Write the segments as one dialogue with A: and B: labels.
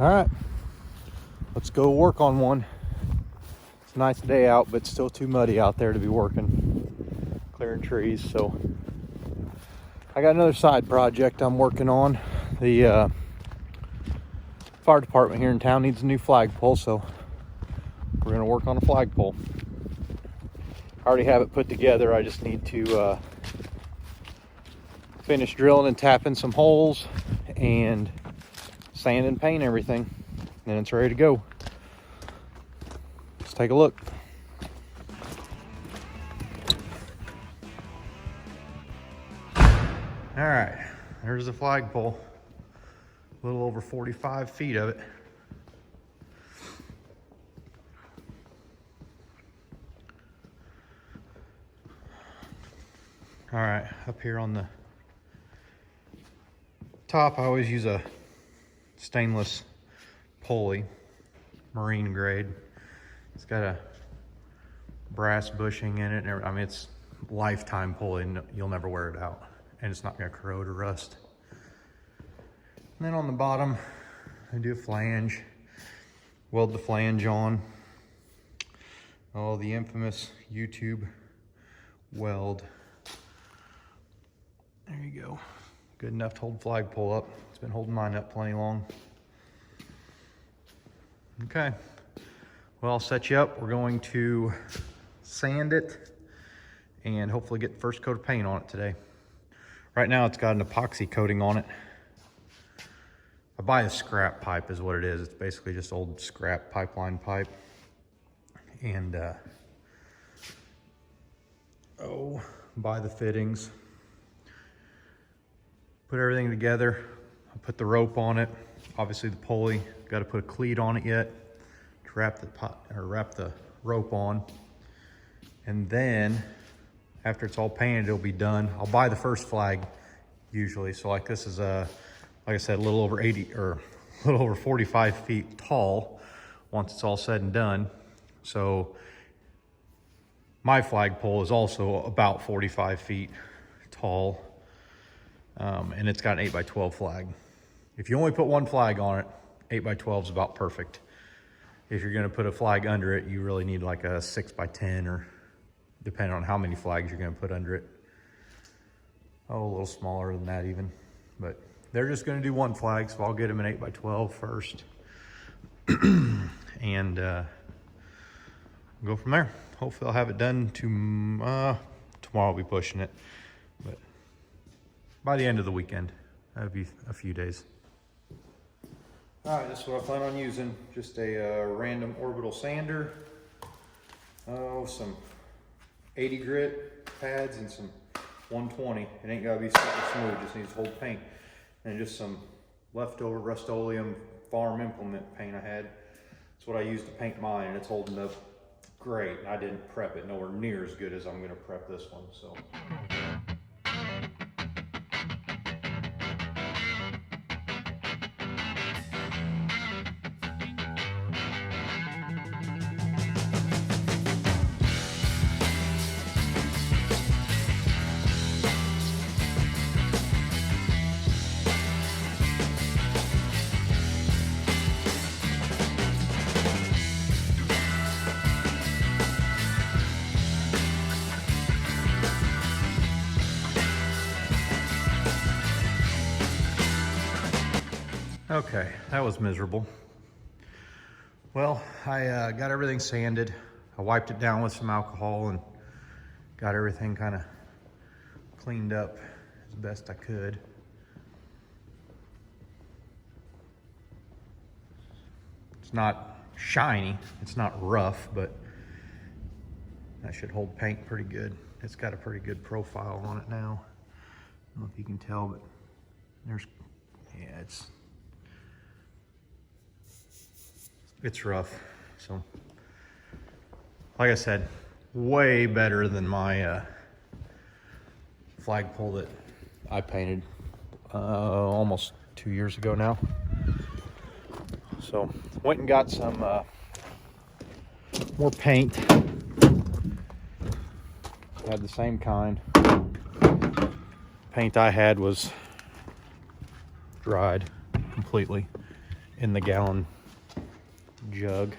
A: All right, let's go work on one. It's a nice day out, but still too muddy out there to be working, clearing trees. So I got another side project I'm working on. The fire department here in town needs a new flagpole, so we're gonna work on a flagpole. I already have it put together. I just need to finish drilling and tapping some holes and sand and paint everything. Then it's ready to go. Let's take a look. All right, there's the flagpole. A little over 45 feet of it. All right, up here on the top, I always use a stainless pulley, marine grade. It's got a brass bushing in it. I mean, it's lifetime pulley, and you'll never wear it out, and it's not gonna corrode or rust. And then on the bottom, I do a flange, weld the flange on. Oh, the infamous YouTube weld. There you go. Good enough to hold flagpole up. It's been holding mine up plenty long. Okay, well, I'll set you up. We're going to sand it and hopefully get the first coat of paint on it today. Right now it's got an epoxy coating on it. I buy a scrap pipe is what it is. It's basically just old scrap pipeline pipe. And buy the fittings. Put everything together. I put the rope on it. Obviously the pulley. Got to put a cleat on it yet to wrap the rope on. And then after it's all painted, it'll be done. I'll buy the first flag usually. So like this is like I said, a little over 80 or a little over 45 feet tall once it's all said and done. So my flagpole is also about 45 feet tall. And it's got an 8x12 flag. If you only put one flag on it, 8x12 is about perfect. If you're gonna put a flag under it, you really need like a 6x10, or depending on how many flags you're gonna put under it. Oh, a little smaller than that even. But they're just gonna do one flag, so I'll get them an 8x12 first. And go from there. Hopefully I'll have it done tomorrow. I'll be pushing it, but by the end of the weekend. That'll be a few days. All right, this is what I plan on using. Just a random orbital sander. Some 80 grit pads and some 120. It ain't gotta be super smooth, just needs to hold paint. And just some leftover Rust-Oleum farm implement paint I had. That's what I used to paint mine, and it's holding up great. I didn't prep it nowhere near as good as I'm gonna prep this one, so. Okay, that was miserable. Well, I got everything sanded. I wiped it down with some alcohol and got everything kind of cleaned up as best I could. It's not shiny, it's not rough, but that should hold paint pretty good. It's got a pretty good profile on it now. I don't know if you can tell, but it's rough. So like I said, way better than my flagpole that I painted almost 2 years ago now. So went and got some more paint. Had the same kind. Paint I had was dried completely, in the gallon jug.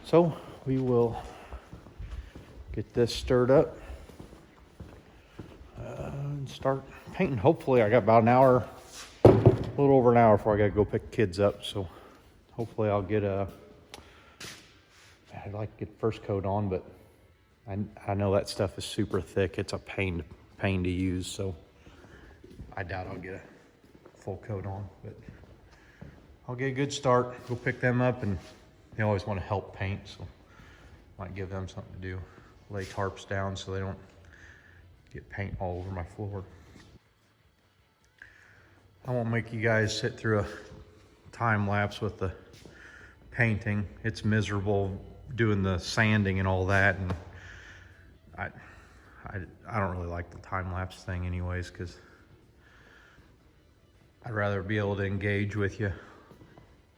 A: So we will get this stirred up and start painting. Hopefully I got about an hour, a little over an hour before I gotta go pick kids up. So hopefully I'll get I'd like to get first coat on, but I know that stuff is super thick. It's a pain to use, so I doubt I'll get a full coat on, but I'll get a good start, go pick them up, and they always want to help paint, so might give them something to do. Lay tarps down so they don't get paint all over my floor. I won't make you guys sit through a time lapse with the painting. It's miserable doing the sanding and all that, and I don't really like the time lapse thing anyways, because I'd rather be able to engage with you,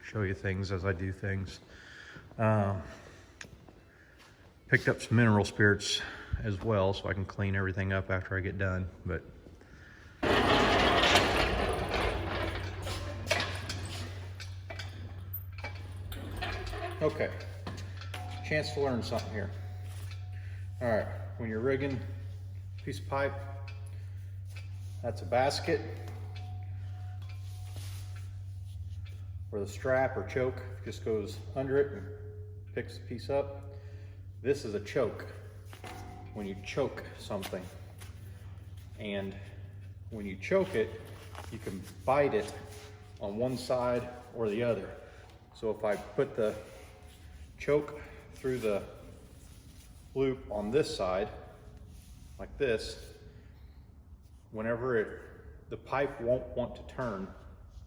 A: show you things as I do things. Picked up some mineral spirits as well, so I can clean everything up after I get done. But okay, chance to learn something here. All right, when you're rigging a piece of pipe, that's a basket where the strap or choke just goes under it and picks the piece up. This is a choke when you choke something. And when you choke it, you can bite it on one side or the other. So if I put the choke through the loop on this side, like this, whenever the pipe won't want to turn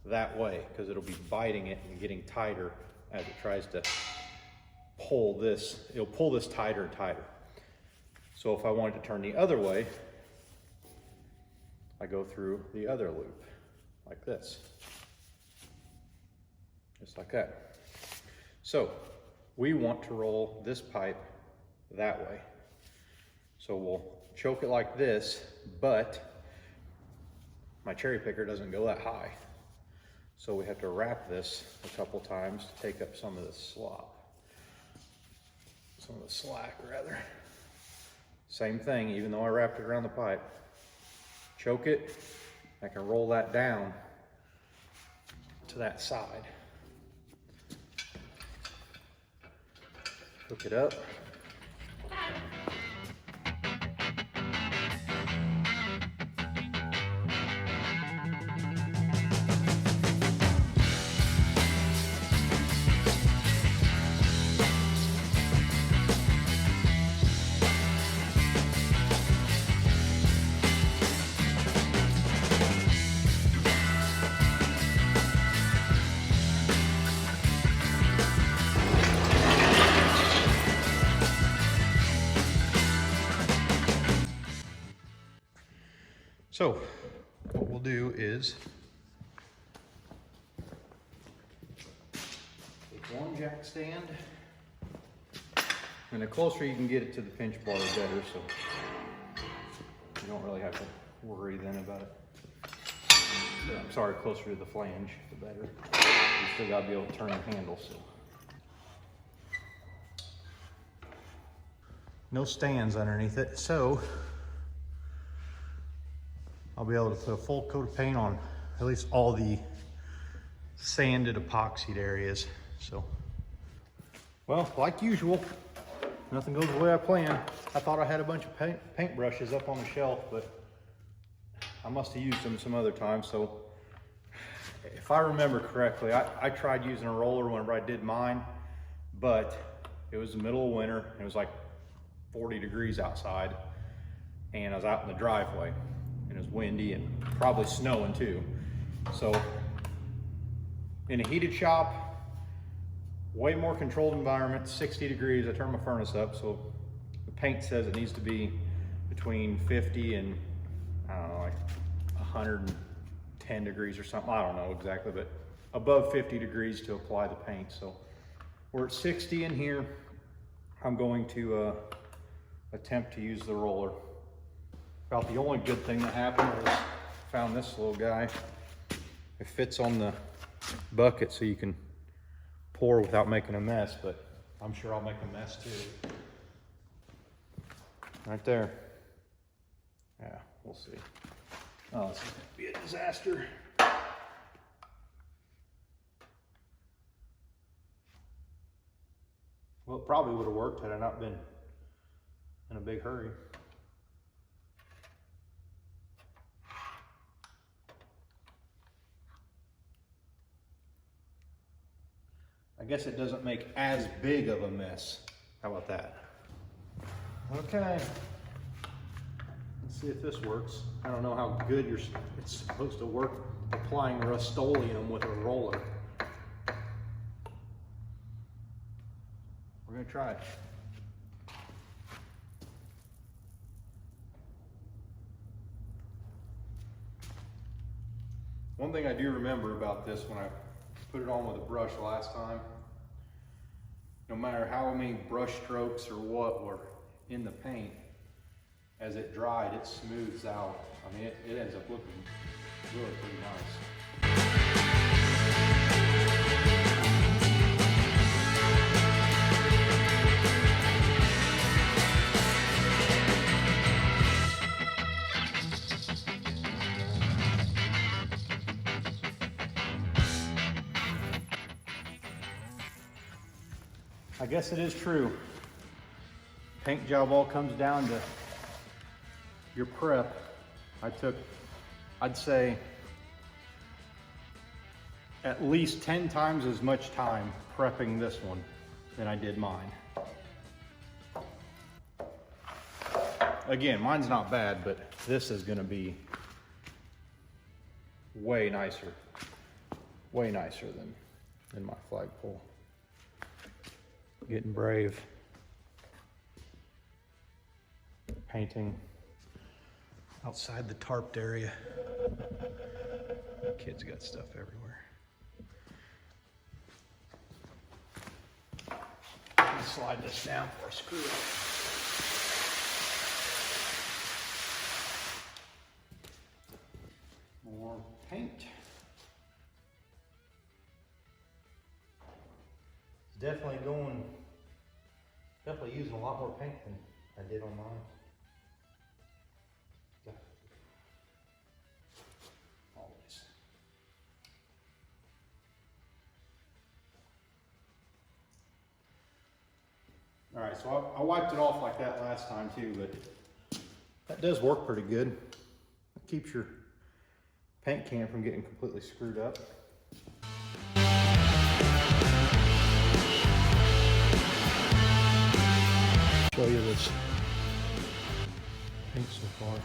A: that way, because it'll be biting it and getting tighter as it tries to pull this. It'll pull this tighter and tighter. So if I wanted to turn the other way, I go through the other loop like this, just like that. So we want to roll this pipe that way. So we'll choke it like this, but my cherry picker doesn't go that high. So we have to wrap this a couple times to take up some of the slack rather. Same thing, even though I wrapped it around the pipe. Choke it, I can roll that down to that side. Hook it up. So what we'll do is take one jack stand, and the closer you can get it to the pinch bar, the better, so you don't really have to worry then about it. I'm sorry, closer to the flange, the better. You still gotta be able to turn the handle, so. No stands underneath it, so I'll be able to put a full coat of paint on at least all the sanded epoxied areas. So, well, like usual, nothing goes the way I planned. I thought I had a bunch of paint brushes up on the shelf, but I must have used them some other time. So if I remember correctly, I tried using a roller whenever I did mine, but it was the middle of winter. It was like 40 degrees outside, and I was out in the driveway. And it was windy and probably snowing too. So in a heated shop, way more controlled environment, 60 degrees, I turned my furnace up, so the paint says it needs to be between 50 and, I don't know, like 110 degrees or something. I don't know exactly, but above 50 degrees to apply the paint. So we're at 60 in here. I'm going to attempt to use the roller. About the only good thing that happened was I found this little guy. It fits on the bucket so you can pour without making a mess, but I'm sure I'll make a mess too. Right there. Yeah, we'll see. Oh, this is gonna be a disaster. Well, it probably would have worked had I not been in a big hurry. I guess it doesn't make as big of a mess. How about that? Okay. Let's see if this works. I don't know how good it's supposed to work applying Rust-Oleum with a roller. We're gonna try it. One thing I do remember about this when I put it on with a brush last time, no matter how many brush strokes or what were in the paint, as it dried, it smooths out. I mean, it ends up looking really pretty nice. I guess it is true. Paint job all comes down to your prep. I'd say, at least 10 times as much time prepping this one than I did mine. Again, mine's not bad, but this is gonna be way nicer than my flagpole. Getting brave. Painting outside the tarped area. Kids got stuff everywhere. Let me slide this down before I screw it up. More paint. It's definitely using a lot more paint than I did on mine. Always. All right, so I wiped it off like that last time too, but that does work pretty good. It keeps your paint can from getting completely screwed up. Show you this paint so far.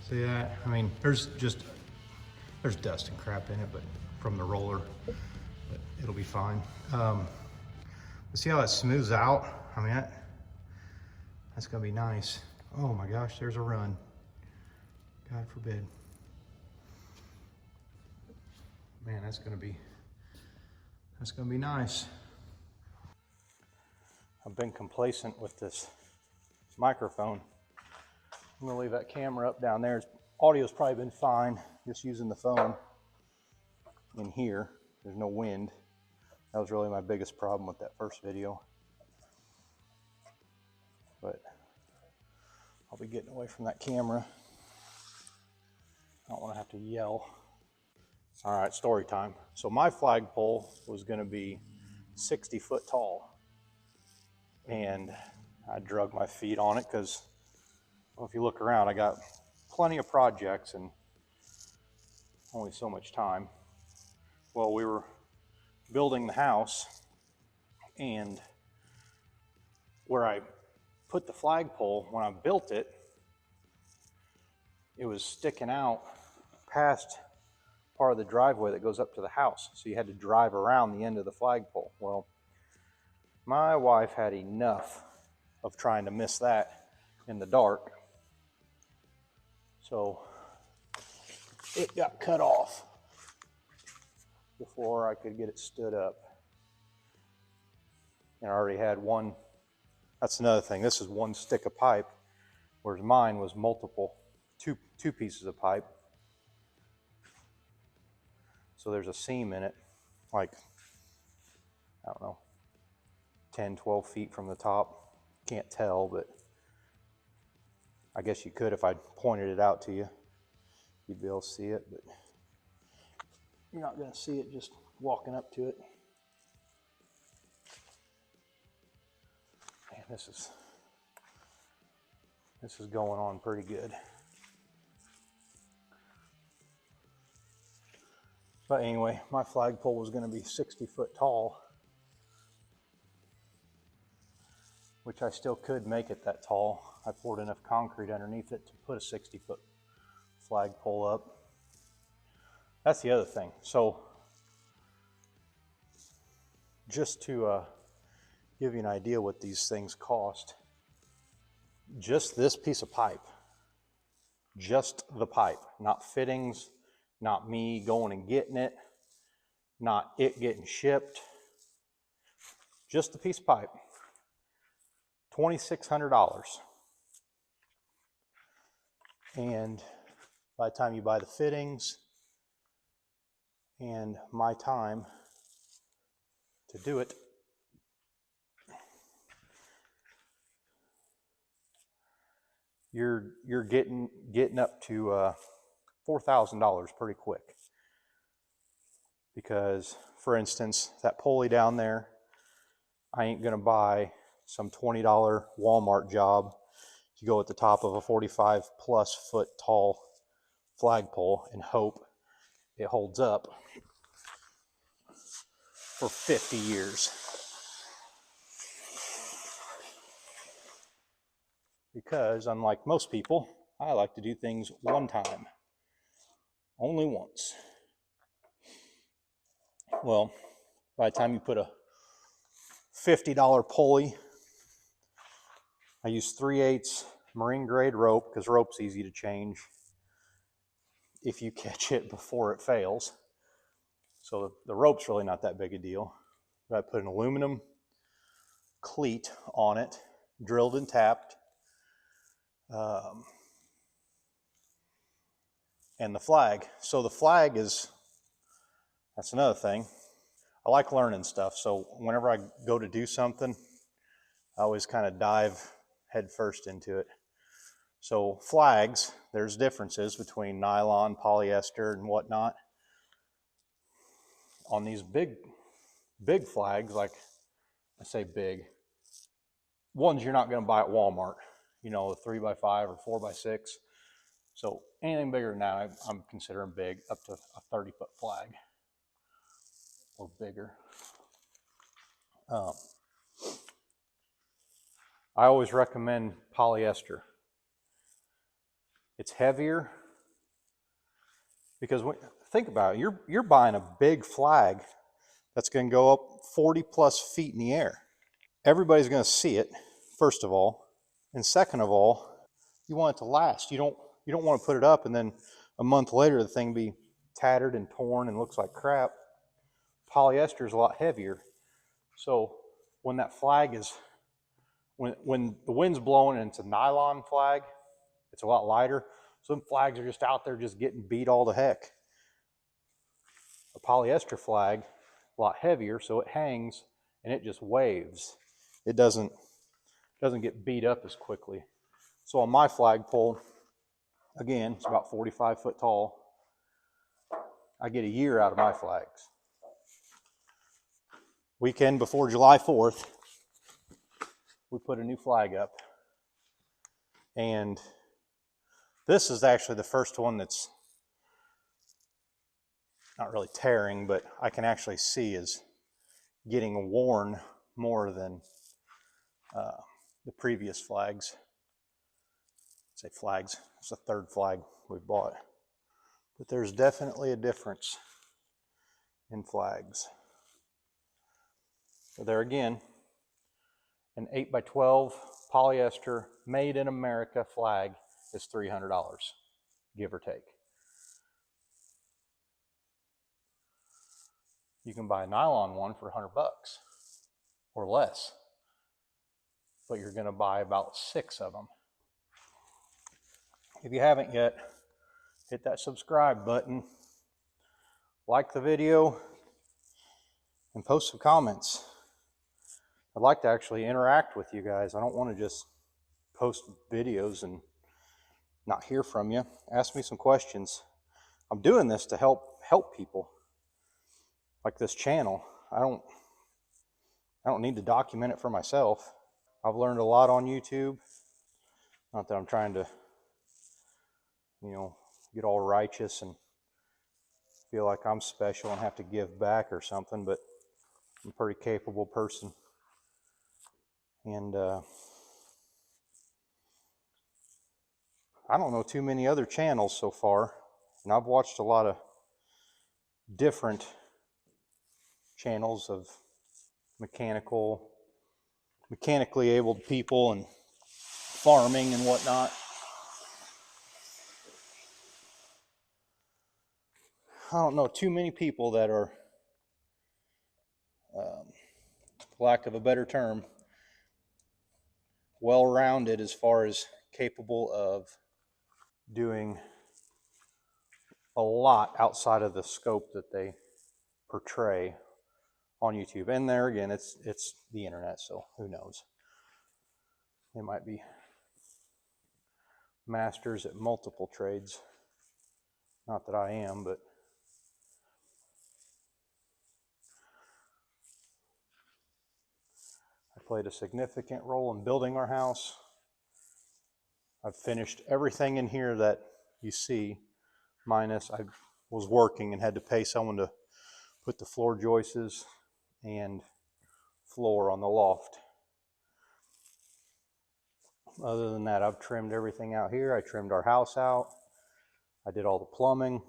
A: See that? I mean, there's dust and crap in it, but from the roller, but it'll be fine. See how that smooths out? I mean, that's gonna be nice. Oh my gosh, there's a run. God forbid. Man, that's gonna be nice. I've been complacent with this microphone. I'm gonna leave that camera up down there. Audio's probably been fine, just using the phone in here. There's no wind. That was really my biggest problem with that first video. But I'll be getting away from that camera. I don't wanna have to yell. All right, story time. So my flagpole was gonna be 60 foot tall. And I drug my feet on it because, well, if you look around, I got plenty of projects and only so much time. Well, we were building the house, and where I put the flagpole, when I built it, it was sticking out past part of the driveway that goes up to the house. So you had to drive around the end of the flagpole. Well, my wife had enough of trying to miss that in the dark. So it got cut off before I could get it stood up. And I already had one. That's another thing. This is one stick of pipe, whereas mine was multiple, two pieces of pipe. So there's a seam in it, like, I don't know, 10, 12 feet from the top. Can't tell, but I guess you could if I pointed it out to you. You'd be able to see it, but you're not going to see it just walking up to it. Man, this is going on pretty good. But anyway, my flagpole was going to be 60 foot tall, which I still could make it that tall. I poured enough concrete underneath it to put a 60-foot flagpole up. That's the other thing. So just to give you an idea what these things cost, just this piece of pipe, just the pipe, not fittings, not me going and getting it, not it getting shipped, just the piece of pipe, $2,600. And by the time you buy the fittings and my time to do it, you're getting up to $4,000 pretty quick. Because, for instance, that pulley down there, I ain't gonna buy some $20 Walmart job to go at the top of a 45+ foot tall flagpole and hope it holds up for 50 years. Because unlike most people, I like to do things one time, only once. Well, by the time you put a $50 pulley, I use 3/8 marine grade rope, because rope's easy to change if you catch it before it fails. So the rope's really not that big a deal. But I put an aluminum cleat on it, drilled and tapped. And the flag. So the flag that's another thing. I like learning stuff. So whenever I go to do something, I always kind of dive head first into it. So flags, there's differences between nylon, polyester, and whatnot. On these big flags, like I say big, ones you're not going to buy at Walmart, you know, a 3x5 or 4x6. So anything bigger than that, I'm considering big, up to a 30-foot flag or bigger. I always recommend polyester. It's heavier because think about it, you're buying a big flag that's going to go up 40+ feet in the air. Everybody's going to see it, first of all, and second of all, you want it to last. You don't want to put it up and then a month later the thing be tattered and torn and looks like crap. Polyester is a lot heavier, so when that flag is when the wind's blowing and it's a nylon flag, it's a lot lighter. Some flags are just out there just getting beat all to heck. A polyester flag, a lot heavier, so it hangs and it just waves. It doesn't get beat up as quickly. So on my flagpole, again, it's about 45 foot tall. I get a year out of my flags. Weekend before July 4th, we put a new flag up. And this is actually the first one that's not really tearing, but I can actually see is getting worn more than the previous flags. I say flags, it's the third flag we bought. But there's definitely a difference in flags. So there again, an 8x12 polyester made in America flag is $300, give or take. You can buy a nylon one for $100 or less, but you're going to buy about 6 of them. If you haven't yet, hit that subscribe button, like the video, and post some comments. I'd like to actually interact with you guys. I don't want to just post videos and not hear from you. Ask me some questions. I'm doing this to help people, like this channel. I don't need to document it for myself. I've learned a lot on YouTube. Not that I'm trying to, get all righteous and feel like I'm special and have to give back or something, but I'm a pretty capable person. And I don't know too many other channels so far, and I've watched a lot of different channels of mechanically abled people and farming and whatnot. I don't know too many people that are, for lack of a better term, well-rounded as far as capable of doing a lot outside of the scope that they portray on YouTube. And there again, it's the internet, so who knows? They might be masters at multiple trades. Not that I am, but I played a significant role in building our house. I've finished everything in here that you see, minus I was working and had to pay someone to put the floor joists and floor on the loft. Other than that, I've trimmed everything out here. I trimmed our house out. I did all the plumbing.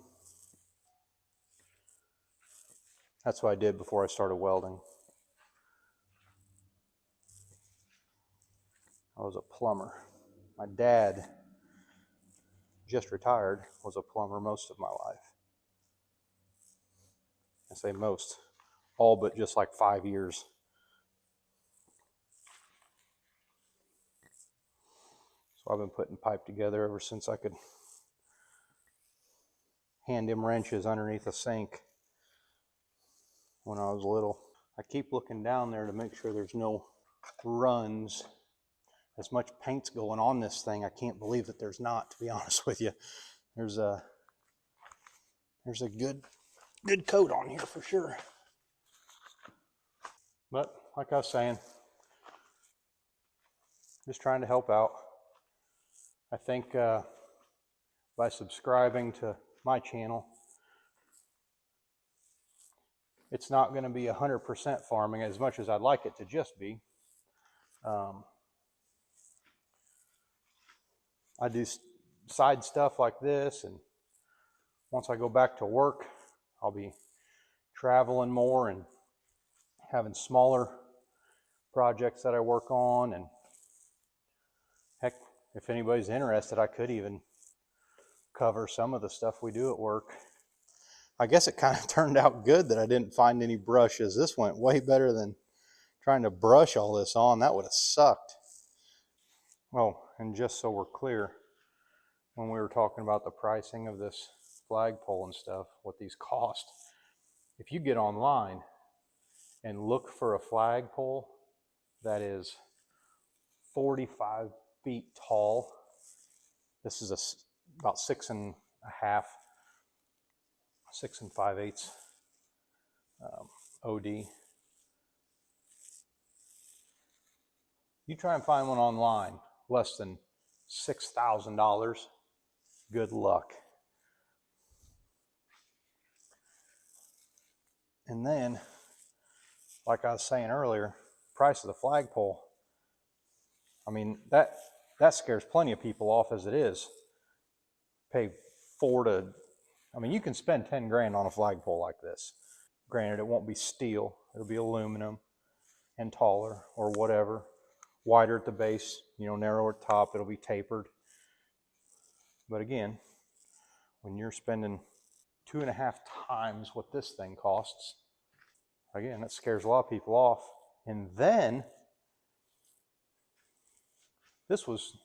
A: That's what I did before I started welding. I was a plumber. My dad, just retired, was a plumber most of my life. I say most, all but just like 5 years. So I've been putting pipe together ever since I could hand him wrenches underneath a sink when I was little. I keep looking down there to make sure there's no runs. As much paint's going on this thing, I can't believe that there's not, to be honest with you. There's a good coat on here for sure. But like I was saying, just trying to help out. I think by subscribing to my channel, it's not going to be 100% farming as much as I'd like it to just be. I do side stuff like this, and once I go back to work, I'll be traveling more and having smaller projects that I work on. And heck, if anybody's interested, I could even cover some of the stuff we do at work. I guess it kind of turned out good that I didn't find any brushes. This went way better than trying to brush all this on. That would have sucked. Oh, and just so we're clear, when we were talking about the pricing of this flagpole and stuff, what these cost, if you get online and look for a flagpole that is 45 feet tall, this is about 6.5, 6 5/8 OD. You try and find one online less than $6,000, good luck. And then, like I was saying earlier, price of the flagpole, I mean, that scares plenty of people off as it is. Pay you can spend 10 grand on a flagpole like this. Granted, it won't be steel, it'll be aluminum and taller or whatever. Wider at the base, narrower at the top, it'll be tapered. But again, when you're spending 2.5 times what this thing costs, again, that scares a lot of people off. And then, this was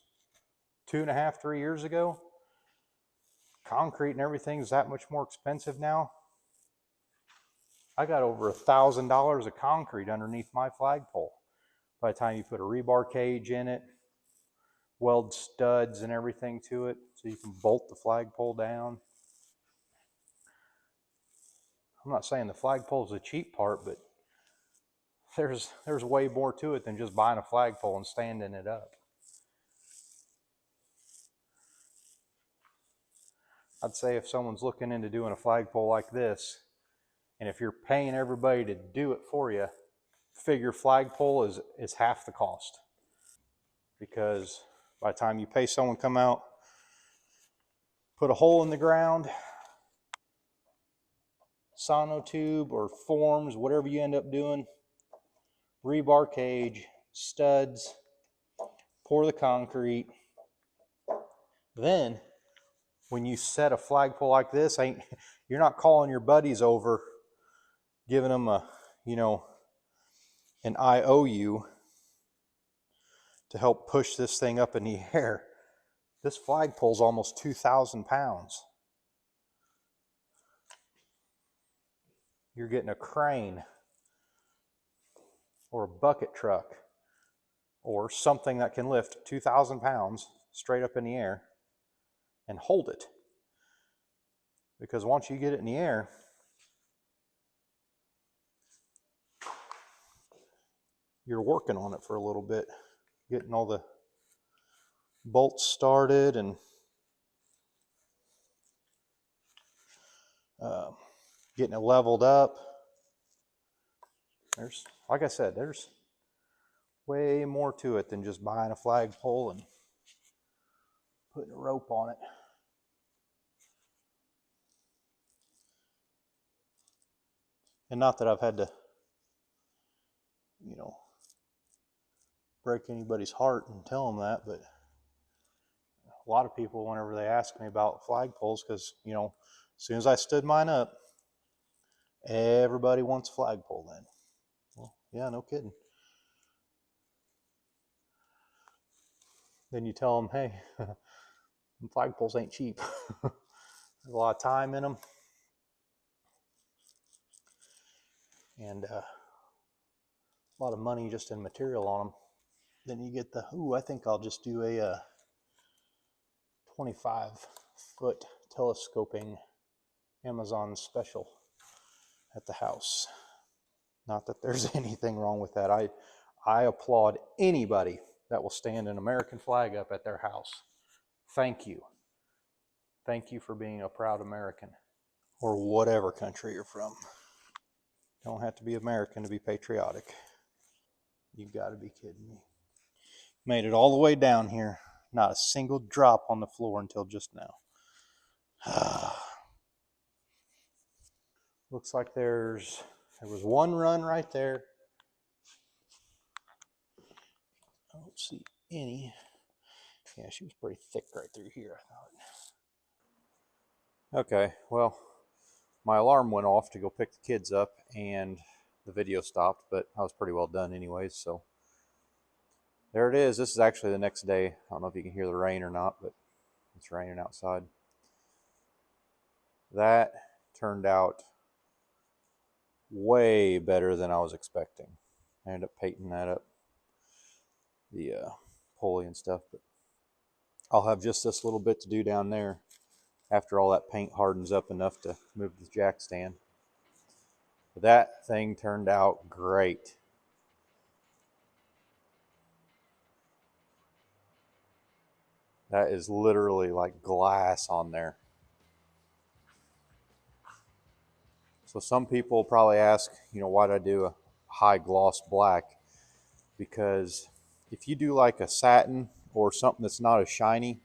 A: 2.5, 3 years ago. Concrete and everything's that much more expensive now. I got over $1,000 of concrete underneath my flagpole. By the time you put a rebar cage in it, weld studs and everything to it so you can bolt the flagpole down. I'm not saying the flagpole is the cheap part, but there's way more to it than just buying a flagpole and standing it up. I'd say if someone's looking into doing a flagpole like this, and if you're paying everybody to do it for you, figure flagpole is half the cost. Because by the time you pay someone to come out, put a hole in the ground, sonotube or forms, whatever you end up doing, rebar cage, studs, pour the concrete. Then when you set a flagpole like this, you're not calling your buddies over, giving them an IOU to help push this thing up in the air. This flagpole's almost 2,000 pounds. You're getting a crane or a bucket truck or something that can lift 2,000 pounds straight up in the air and hold it. Because once you get it in the air, you're working on it for a little bit, getting all the bolts started and getting it leveled up. Like I said, there's way more to it than just buying a flagpole and putting a rope on it. And not that I've had to, break anybody's heart and tell them that, but a lot of people, whenever they ask me about flagpoles, because, as soon as I stood mine up, everybody wants a flagpole then. Well, yeah, no kidding. Then you tell them, hey, flagpoles ain't cheap. There's a lot of time in them. And a lot of money just in material on them. Then you get I think I'll just do a 25-foot telescoping Amazon special at the house. Not that there's anything wrong with that. I applaud anybody that will stand an American flag up at their house. Thank you. Thank you for being a proud American, or whatever country you're from. Don't have to be American to be patriotic. You've got to be kidding me. Made it all the way down here. Not a single drop on the floor until just now. Looks like there was one run right there. I don't see any. Yeah, she was pretty thick right through here, I thought. Okay, well, my alarm went off to go pick the kids up and the video stopped, but I was pretty well done anyways, so there it is. This is actually the next day. I don't know if you can hear the rain or not, but it's raining outside. That turned out way better than I was expecting. I ended up painting that up, the pulley and stuff, but I'll have just this little bit to do down there after all that paint hardens up enough to move the jack stand. But that thing turned out great. That is literally like glass on there. So some people probably ask, why did I do a high gloss black? Because if you do like a satin or something that's not as shiny,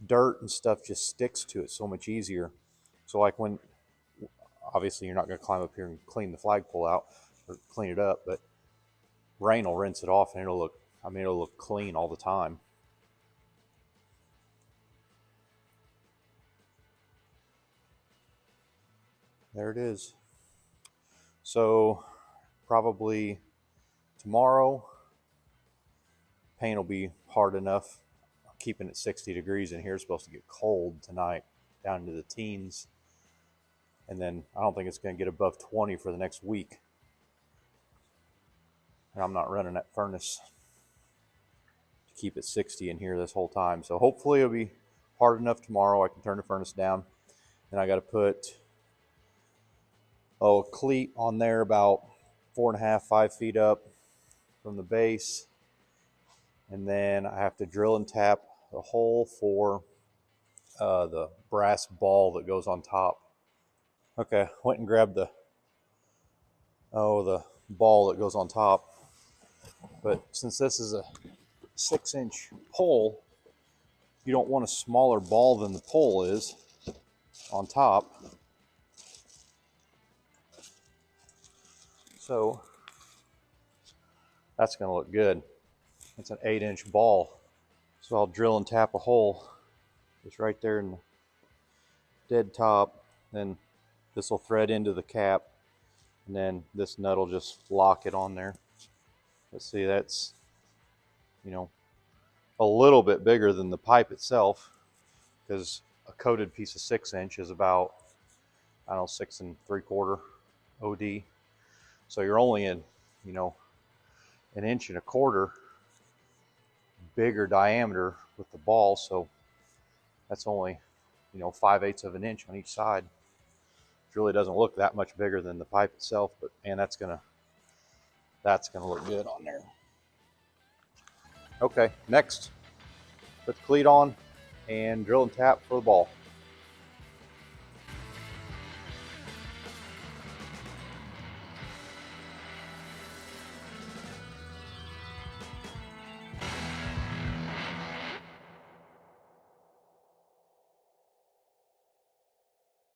A: dirt and stuff just sticks to it so much easier. So like obviously you're not going to climb up here and clean the flagpole out or clean it up, but rain will rinse it off and it'll look clean all the time. There it is. So probably tomorrow, paint will be hard enough. Keeping it 60 degrees in here. It's supposed to get cold tonight, down to the teens. And then I don't think it's going to get above 20 for the next week. And I'm not running that furnace to keep it 60 in here this whole time. So hopefully it'll be hard enough tomorrow. I can turn the furnace down. And I got to put a cleat on there about 4.5, 5 feet up from the base. And then I have to drill and tap the hole for the brass ball that goes on top. Okay, went and grabbed the ball that goes on top. But since this is a 6-inch pole, you don't want a smaller ball than the pole is on top. So that's going to look good. It's an 8-inch ball. So I'll drill and tap a hole just right there in the dead top. Then this will thread into the cap, and then this nut will just lock it on there. Let's see, that's, you know, a little bit bigger than the pipe itself, because a coated piece of 6-inch is about, I don't know, 6 3/4 OD. So you're only in, you know, 1 1/4 inch bigger diameter with the ball. So that's only, you know, 5/8 of an inch on each side. It really doesn't look that much bigger than the pipe itself, but man, that's gonna look good on there. Okay, next, put the cleat on and drill and tap for the ball.